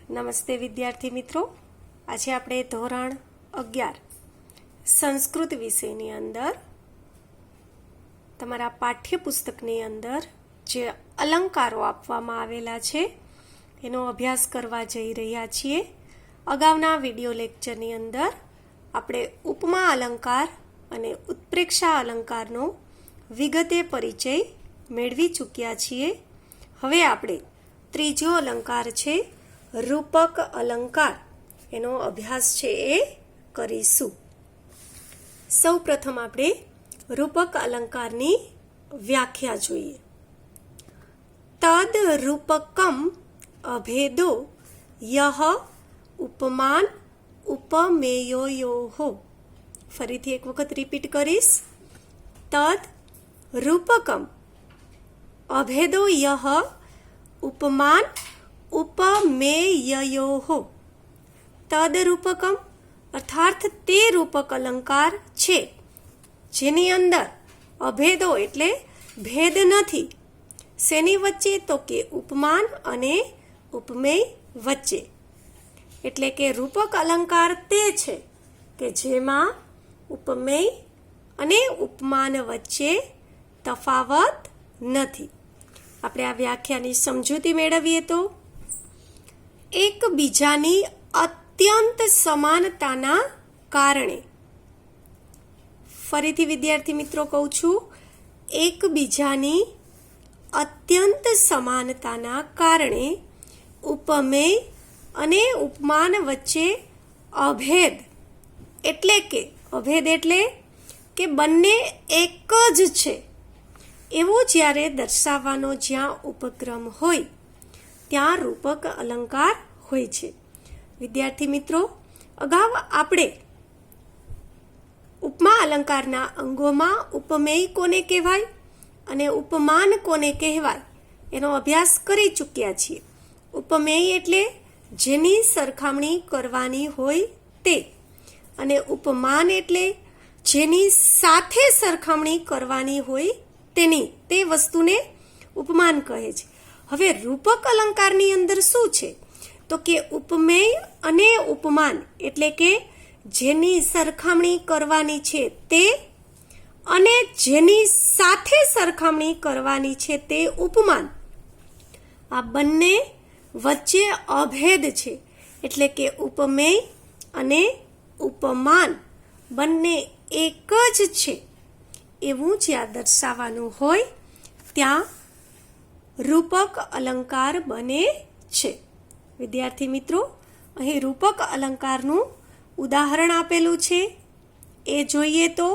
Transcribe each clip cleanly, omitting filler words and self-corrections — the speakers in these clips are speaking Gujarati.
નમસ્તે વિદ્યાર્થી મિત્રો, આજે આપણે ધોરણ 11 સંસ્કૃત વિષયની અંદર તમારા પાઠ્યપુસ્તકની અંદર જે અલંકારો આપવામાં આવેલા છે એનો અભ્યાસ કરવા જઈ રહ્યા છીએ. અગાઉના વિડિયો લેક્ચરની અંદર આપણે ઉપમા અલંકાર અને ઉત્પ્રેક્ષા અલંકારનો વિગતે પરિચય મેળવી ચૂક્યા છીએ. હવે આપણે ત્રીજો અલંકાર છે રૂપક અલંકાર, એનો અભ્યાસ છે એ કરીશું. સૌ પ્રથમ આપણે રૂપક અલંકારની વ્યાખ્યા જોઈએ. તદ રૂપકમ અભેદો યહ ઉપમાન ઉપમેયોયોઃ. ફરીથી એક વખત રિપીટ કરીશ. તદ રૂપકમ અભેદો યહ ઉપમાન ઉપમેયયોઃ. તદરૂપકમ અર્થાત તે રૂપક અલંકાર છે જેની અંદર અભેદો એટલે ભેદ નથી. શેની વચ્ચે? તો કે ઉપમાન અને ઉપમેય વચ્ચે. એટલે કે રૂપક અલંકાર તે છે કે જેમાં ઉપમેય અને ઉપમાન વચ્ચે તફાવત નથી. આપણે આ વ્યાખ્યાની સમજૂતી મેળવીએ તો, એકબીજાની અત્યંત સમાનતાના કારણે, ફરીથી વિદ્યાર્થી મિત્રો કહું છું, એકબીજાની અત્યંત સમાનતાના કારણે ઉપમેય અને ઉપમાન વચ્ચે અભેદ એટલે કે બંને એક જ છે એવું જ્યારે દર્શાવવાનો જ્યાં ઉપક્રમ હોય ત્યાં રૂપક અલંકાર હોય છે. વિદ્યાર્થી મિત્રો, અગાઉ આપણે ઉપમા અલંકારના અંગોમાં ઉપમેય કોને કહેવાય અને ઉપમાન કોને કહેવાય એનો અભ્યાસ કરી ચૂક્યા છીએ. ઉપમેય એટલે જેની સરખામણી કરવાની હોય તે, અને ઉપમાન એટલે જેની સાથે સરખામણી કરવાની હોય તે વસ્તુને ઉપમાન કહે છે. હવે રૂપક અલંકારની અંદર શું છે? તો કે ઉપમેય અને ઉપમાન એટલે કે જેની સરખામણી કરવાની છે તે અને જેની સાથે સરખામણી કરવાની છે તે ઉપમાન, આ બંને વચ્ચે અભેદ છે. એટલે કે ઉપમેય અને ઉપમાન બંને એક જ છે એવું જ્યાં દર્શાવવાનું હોય ત્યાં રૂપક અલંકાર બને છે. વિદ્યાર્થી મિત્રો, અહીં રૂપક અલંકારનું ઉદાહરણ આપેલું છે એ જોઈએ તો,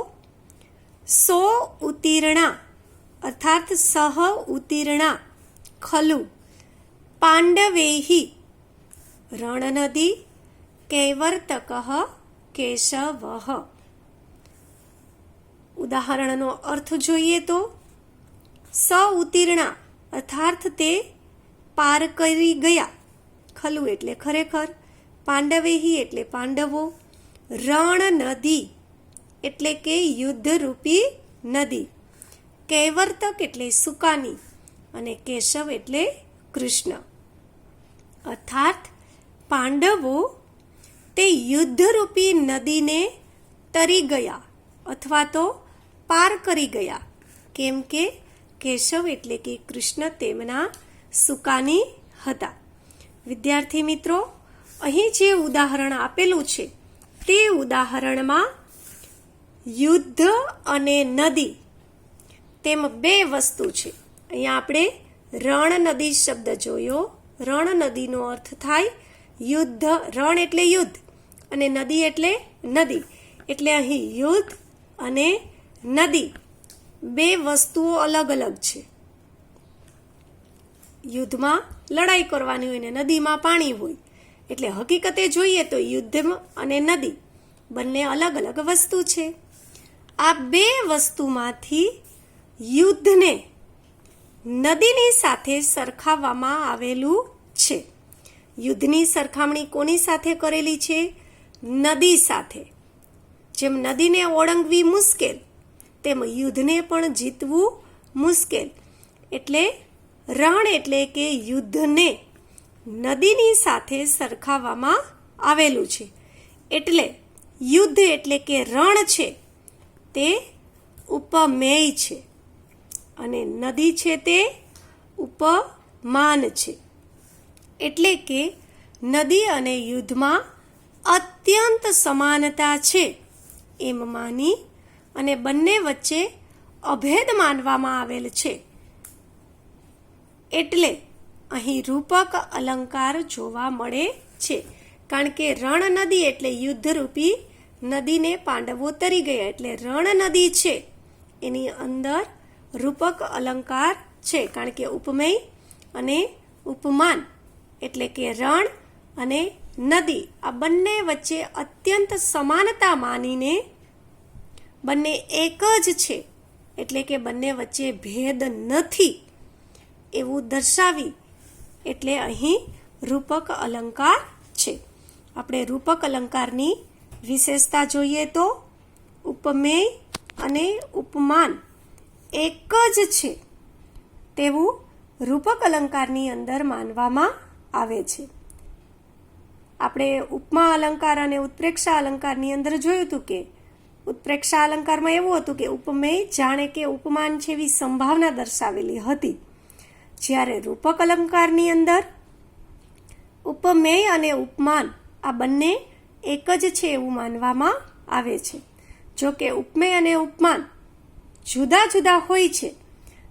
સો ઉત્તીર્ણા અર્થાત સહ ઉત્તીર્ણા ખલુ પાંડવૈઃ રણનદી કૈવર્તકઃ કેશવઃ. ઉદાહરણનો અર્થ જોઈએ તો, સ ઉત્તીર્ણા અર્થાત તે પાર કરી ગયા, ખલુ એટલે ખરેખર, પાંડવૈઃ એટલે પાંડવો, રણ નદી એટલે કે યુદ્ધરૂપી નદી, કૈવર્તક એટલે સુકાની, અને કેશવ એટલે કૃષ્ણ. અર્થાત પાંડવો તે યુદ્ધરૂપી નદીને તરી ગયા અથવા તો પાર કરી ગયા, કેમ કે કેશવ એટલે કે કૃષ્ણ તેમના સુકાની હતા. વિદ્યાર્થી મિત્રો, અહીં જે ઉદાહરણ આપેલું છે તે ઉદાહરણમાં યુદ્ધ અને નદી તેમ બે વસ્તુ છે. અહીંયા આપણે રણ નદી શબ્દ જોયો. રણ નદીનો અર્થ થાય યુદ્ધ. રણ એટલે યુદ્ધ અને નદી એટલે નદી. એટલે અહીં યુદ્ધ અને નદી બે વસ્તુઓ અલગ અલગ છે. યુદ્ધમાં લડાઈ કરવાની હોય ને નદીમાં પાણી હોય. એટલે હકીકતે જોઈએ તો યુદ્ધ અને નદી બંને અલગ અલગ વસ્તુ છે. આ બે વસ્તુમાંથી યુદ્ધને નદીની સાથે સરખાવવામાં આવેલું છે. યુદ્ધની સરખામણી કોની સાથે કરેલી છે? નદી સાથે. જેમ નદીને ઓળંગવી મુશ્કેલ તેમ યુદ્ધને પણ જીતવું મુશ્કેલ. એટલે રણ એટલે કે યુદ્ધને નદીની સાથે સરખાવવામાં આવેલું છે. એટલે યુદ્ધ એટલે કે રણ છે તે ઉપમેય છે અને નદી છે તે ઉપમાન છે. એટલે કે નદી અને યુદ્ધમાં અત્યંત સમાનતા છે એમ માની અને બંને વચ્ચે અભેદ માનવામાં આવેલ છે. એટલે અહીં રૂપક અલંકાર જોવા મળે છે. કારણ કે રણ નદી એટલે યુદ્ધરૂપી નદીને પાંડવો તરી ગયા, એટલે રણ નદી છે એની અંદર રૂપક અલંકાર છે. કારણ કે ઉપમેય અને ઉપમાન એટલે કે રણ અને નદી આ બંને વચ્ચે અત્યંત સમાનતા માનીને બંને એક જ છે એટલે કે બંને વચ્ચે ભેદ નથી એવું દર્શાવી એટલે અહીં રૂપક અલંકાર છે. આપણે રૂપક અલંકારની વિશેષતા જોઈએ તો ઉપમેય અને ઉપમાન એક જ છે તેવું રૂપક અલંકારની અંદર માનવામાં આવે છે. આપણે ઉપમા અલંકાર અને ઉત્પ્રેક્ષા અલંકારની અંદર જોયું હતું કે ઉત્પ્રેક્ષા અલંકારમાં એવું હતું કે ઉપમેય જાણે કે ઉપમાન છે એવી સંભાવના દર્શાવેલી હતી, જ્યારે રૂપક અલંકારની અંદર ઉપમેય અને ઉપમાન આ બંને એક જ છે એવું માનવામાં આવે છે. જો કે ઉપમેય અને ઉપમાન જુદા જુદા હોય છે,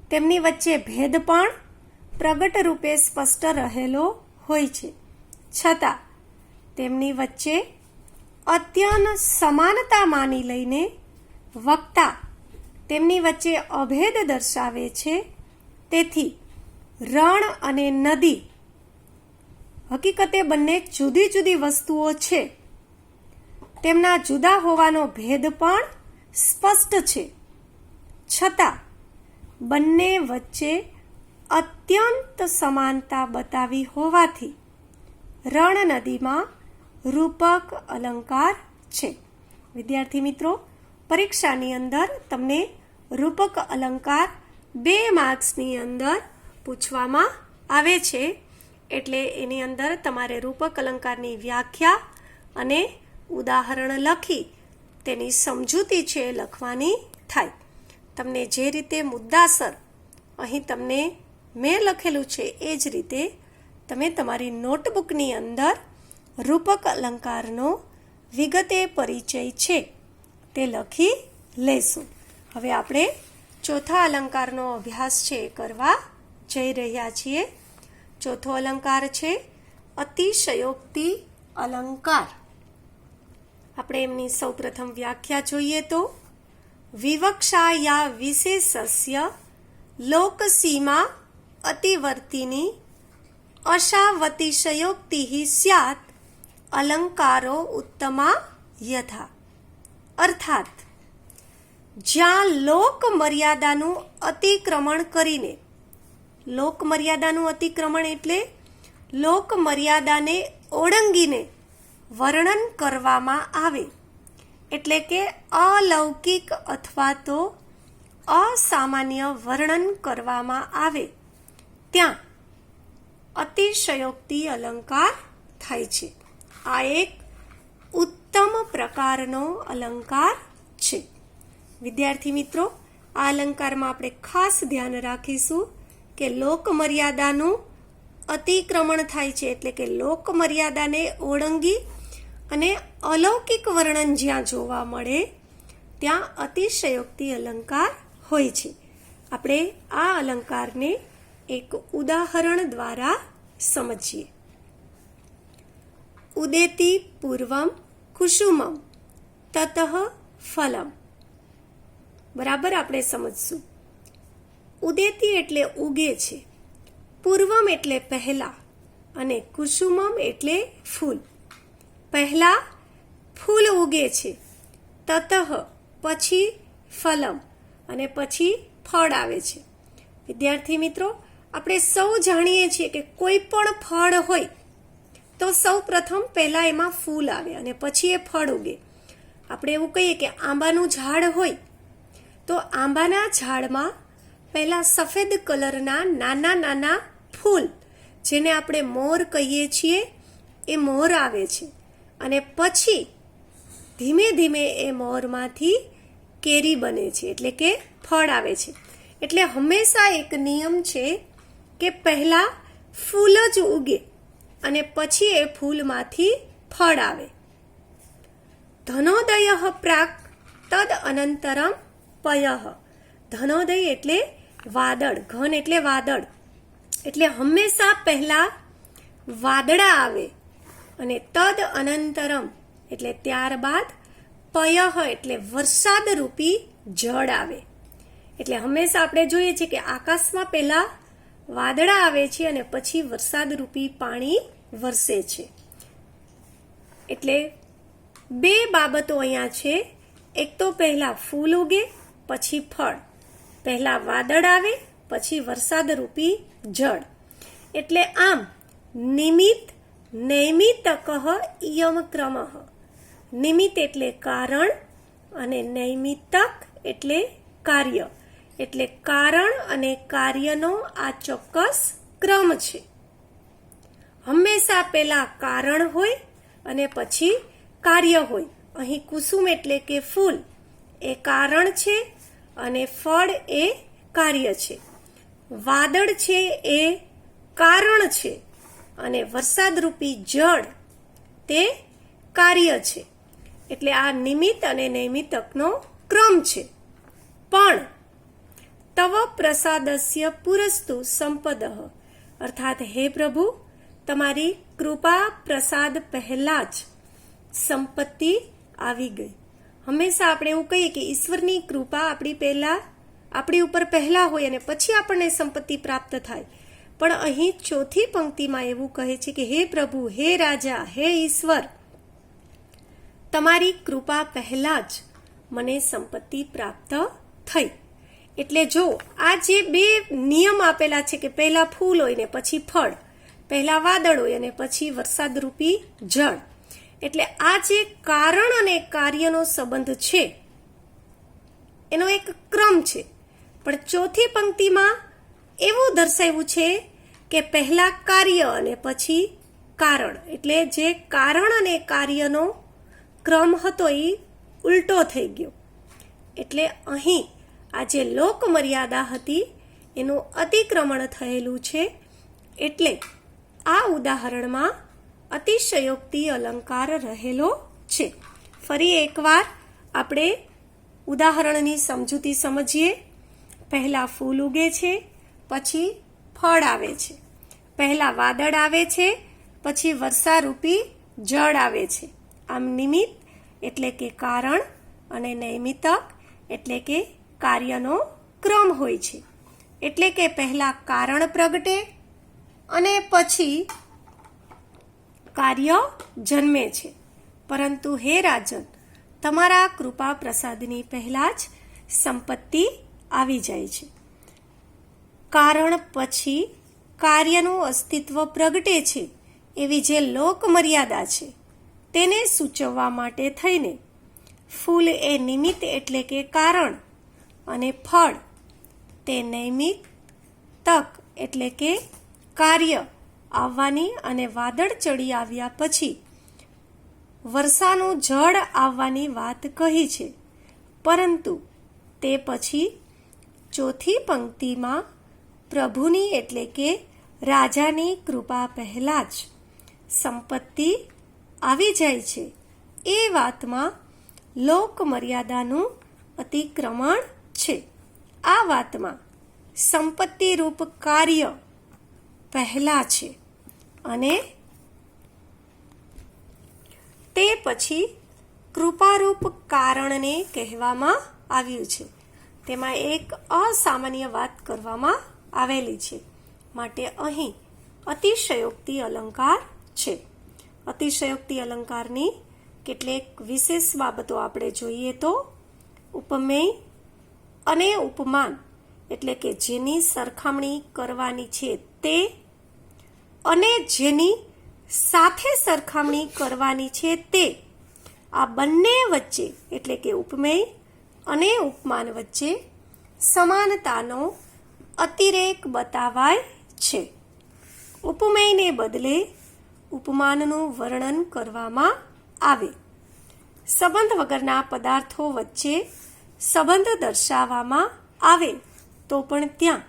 તેમની વચ્ચે ભેદ પણ પ્રગટ રૂપે સ્પષ્ટ રહેલો હોય છે, છતાં તેમની વચ્ચે અત્યંત સમાનતા માની લઈને વક્તા તેમની વચ્ચે અભેદ દર્શાવે છે. તેથી રણ અને નદી હકીકતે બંને જુદી જુદી વસ્તુઓ છે, તેમના જુદા હોવાનો ભેદ પણ સ્પષ્ટ છે, છતાં બંને વચ્ચે અત્યંત સમાનતા બતાવી હોવાથી રણ નદીમાં રૂપક અલંકાર છે. વિદ્યાર્થી મિત્રો, પરીક્ષાની અંદર તમને રૂપક અલંકાર 2 માર્ક્સની અંદર પૂછવામાં આવે છે, એટલે એની અંદર તમારે રૂપક અલંકારની વ્યાખ્યા અને ઉદાહરણ લખી તેની સમજૂતી છે લખવાની થાય. તમને જે રીતે મુદ્દાસર અહીં તમને મેં લખેલું છે એ જ રીતે તમે તમારી નોટબુકની અંદર રૂપક અલંકારનો વિગતે પરિચય છે તે લખી લેશું. હવે આપણે ચોથા અલંકારનો અભ્યાસ છે એ કરવા જઈ રહ્યા છીએ. ચોથો અલંકાર છે અતિશયોક્તિ અલંકાર. આપણે એમની સૌપ્રથમ વ્યાખ્યા જોઈએ તો વિવક્ષાયા વિશેષસ્ય લોકસીમા અતિવર્તિની અશાવતિશયોક્તિ સ્યાત અલંકારો ઉત્તમા યથા. અર્થાત જ્યાં લોક મર્યાદાનું અતિક્રમણ કરીને, લોક મર્યાદાનું અતિક્રમણ એટલે લોક મર્યાદાને ઓળંગીને વર્ણન કરવામાં આવે, એટલે કે અલૌકિક અથવા તો અસામાન્ય વર્ણન કરવામાં આવે, ત્યાં અતિશયોક્તિ અલંકાર થાય છે. આ એક ઉત્તમ પ્રકારનો અલંકાર છે. વિદ્યાર્થી મિત્રો, આ અલંકારમાં આપણે ખાસ ધ્યાન રાખીશું કે લોક મર્યાદાનું અતિક્રમણ થાય છે, એટલે કે લોક મર્યાદાને ઓળંગી અને અલૌકિક વર્ણન જ્યાં જોવા મળે ત્યાં અતિશયોક્તિ અલંકાર હોય છે. આપણે આ અલંકારને એક ઉદાહરણ દ્વારા સમજીએ. ઉદેતિ પૂર્વમ કુસુમમ તતઃ ફલમ. બરાબર આપણે સમજશું. ઉદેતિ એટલે ઉગે છે, પૂર્વમ એટલે પહેલા, અને કુસુમમ એટલે ફૂલ. પહેલા ફૂલ ઉગે છે, તતઃ પછી ફલમ અને પછી ફળ આવે છે. વિદ્યાર્થી મિત્રો, આપણે સૌ જાણીએ છીએ કે કોઈ પણ ફળ હોય તો સૌ પ્રથમ પહેલા એમાં ફૂલ આવે અને પછી એ ફળ ઉગે. આપણે એવું કહીએ કે આંબાનું ઝાડ હોય તો આંબાના ઝાડમાં પહેલા સફેદ કલરના નાના નાના ફૂલ જેને આપણે મોર કહીએ છીએ એ મોર આવે છે, અને પછી ધીમે ધીમે એ મોરમાંથી કેરી બને છે, એટલે કે ફળ આવે છે. એટલે હંમેશા એક નિયમ છે કે પહેલાં ફૂલ જ ઉગે અને પછી એ ફૂલમાંથી ફળ આવે. ધનોદય પ્રાક તદ અનંતરમ પયઃ. ધનોદય એટલે વાદળ, ઘન એટલે વાદળ, એટલે હંમેશા પહેલા વાદળા આવે અને તદ અનંતરમ એટલે ત્યારબાદ પયઃ એટલે વરસાદ રૂપી જળ આવે. એટલે હંમેશા આપણે જોઈએ છીએ કે આકાશમાં પહેલા વાદળા આવે છે અને પછી વરસાદ રૂપી પાણી વરસે છે. એટલે બે બાબતો અહીંયા છે. એક તો પહેલા ફૂલ ઉગે પછી ફળ, પહેલા વાદળ આવે પછી વરસાદ રૂપી જળ. એટલે આમ નિમિત્ત નૈમિત્તક ઇયમ ક્રમઃ. નિમિત્ત એટલે કારણ અને નૈમિત્તક એટલે કાર્ય. એટલે કારણ અને કાર્યનો આ ચોક્કસ ક્રમ છે. હંમેશા પહેલા કારણ હોય અને પછી કાર્ય હોય. અહીં કુસુમ એટલે કે ફૂલ એ કારણ છે અને ફળ એ કાર્ય છે. વાદળ છે એ કારણ છે અને વરસાદરૂપી જળ તે કાર્ય છે. એટલે આ નિમિત્ત અને નૈમિત્તકનો ક્રમ છે. પણ તવ પ્રસાદસ્ય પુરસ્તુ સંપદઃ, અર્થાત હે પ્રભુ, તમારી કૃપા પ્રસાદ પહેલા જ સંપત્તિ આવી ગઈ. હંમેશા આપણે એવું કહીએ કે ઈશ્વરની કૃપા આપણી ઉપર પહેલા હોય અને પછી આપણને સંપત્તિ પ્રાપ્ત થાય. પણ અહીં ચોથી પંક્તિમાં એવું કહે છે કે હે પ્રભુ, હે રાજા, હે ઈશ્વર, તમારી કૃપા પહેલા જ મને સંપત્તિ પ્રાપ્ત થઈ. એટલે જો આ જે બે નિયમ આપેલા છે કે પહેલા ફૂલ હોય ને પછી ફળ, પહેલા વાદળ હોય અને પછી વરસાદરૂપી જળ, એટલે આ જે કારણ અને કાર્યનો સંબંધ છે એનો એક ક્રમ છે. પણ ચોથી પંક્તિમાં એવું દર્શાવ્યું છે કે પહેલા કાર્ય અને પછી કારણ. એટલે જે કારણ અને કાર્યનો ક્રમ હતો એ ઉલટો થઈ ગયો. એટલે અહીં આ જે લોક મર્યાદા હતી એનું અતિક્રમણ થયેલું છે. એટલે આ ઉદાહરણમાં અતિશયોક્તિ અલંકાર રહેલો છે. ફરી એકવાર આપણે ઉદાહરણની સમજૂતી સમજીએ. પહેલા ફૂલ ઉગે છે પછી ફળ આવે છે, પહેલા વાદળ આવે છે પછી વર્ષારૂપી જળ આવે છે. આમ નિમિત્ત એટલે કે કારણ અને નૈમિત્તક એટલે કે કાર્યનો ક્રમ હોય છે. એટલે કે પહેલા કારણ પ્રગટે અને પછી કાર્ય જન્મે છે. પરંતુ હે રાજન, તમારા કૃપા પ્રસાદની પહેલા જ સંપત્તિ આવી જાય છે. કારણ પછી કાર્યનું અસ્તિત્વ પ્રગટે છે એવી જે લોક મર્યાદા છે તેને સૂચવવા માટે થઈને ફૂલ એ નિમિત્ત એટલે કે કારણ અને ફળ તે નૈમિત્તક એટલે કે કાર્ય આવવાની અને વાદળ ચડી આવ્યા પછી વર્ષાનું જળ આવવાની વાત કહી છે. પરંતુ તે પછી ચોથી પંક્તિમાં પ્રભુની એટલે કે રાજાની કૃપા પહેલા જ સંપત્તિ આવી જાય છે એ વાતમાં લોક મર્યાદાનું અતિક્રમણ છે. આ વાતમાં સંપત્તિ રૂપ કાર્ય પહેલા છે અને તે પછી કૃપારૂપ કારણને કહેવામાં આવ્યું છે. તેમાં એક અસામાન્ય વાત કરવામાં આવેલી છે. માટે અહીં અતિશયોક્તિ અલંકાર છે. અતિશયોક્તિ અલંકારની કેટલીક વિશેષ બાબતો આપણે જોઈએ તો ઉપમેય અને ઉપમાન એટલે કે જેની સરખામણી કરવાની છે તે અને જેની સાથે સરખામણી કરવાની છે તે, આ બંને વચ્ચે એટલે કે ઉપમેય અને ઉપમાન વચ્ચે સમાનતાનો અતિરેક બતાવાય છે. ઉપમેયને બદલે ઉપમાનનું વર્ણન કરવામાં આવે. સંબંધ વગરના પદાર્થો વચ્ચે સંબંધ દર્શાવવામાં આવે તો પણ ત્યાં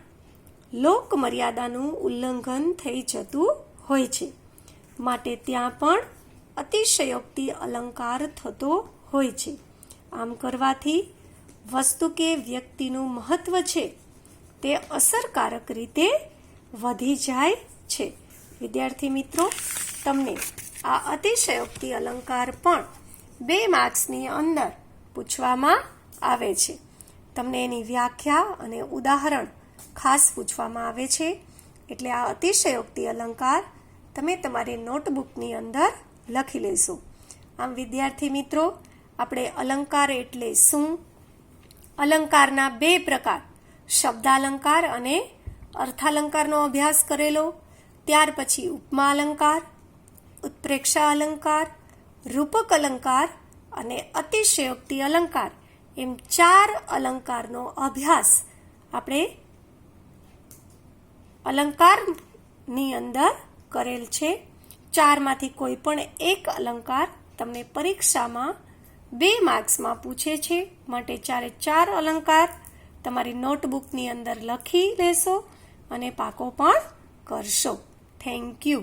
લોકમર્યાદાનું ઉલ્લંઘન થઈ જતું હોય છે. માટે ત્યાં પણ અતિશયોક્તિ અલંકાર થતો હોય છે. આમ કરવાથી વસ્તુ કે વ્યક્તિનું મહત્વ છે તે અસરકારક રીતે વધી જાય છે. વિદ્યાર્થી મિત્રો, તમને આ અતિશયોક્તિ અલંકાર પણ 2 માર્ક્સની અંદર પૂછવામાં આવે છે. તમને એની વ્યાખ્યા અને ઉદાહરણ ખાસ પૂછવામાં આવે છે. એટલે આ અતિશયોક્તિ અલંકાર તમે તમારી નોટબુકની અંદર લખી લેશો. આમ વિદ્યાર્થી મિત્રો, આપણે અલંકાર એટલે શું, અલંકારના 2 પ્રકાર શબ્દાલંકાર અને અર્થાલંકારનો અભ્યાસ કરેલો. ત્યાર પછી ઉપમા અલંકાર, ઉત્પ્રેક્ષા અલંકાર, રૂપક અલંકાર અને અતિશયોક્તિ અલંકાર એમ 4 અલંકારનો અભ્યાસ આપણે અલંકારની અંદર કરેલ છે. 4માંથી કોઈ પણ એક અલંકાર તમને પરીક્ષામાં 2 માર્ક્સમાં પૂછે છે. માટે 4 અલંકાર તમારી નોટબુકની અંદર લખી લેશો અને પાકો પણ કરશો. Thank you.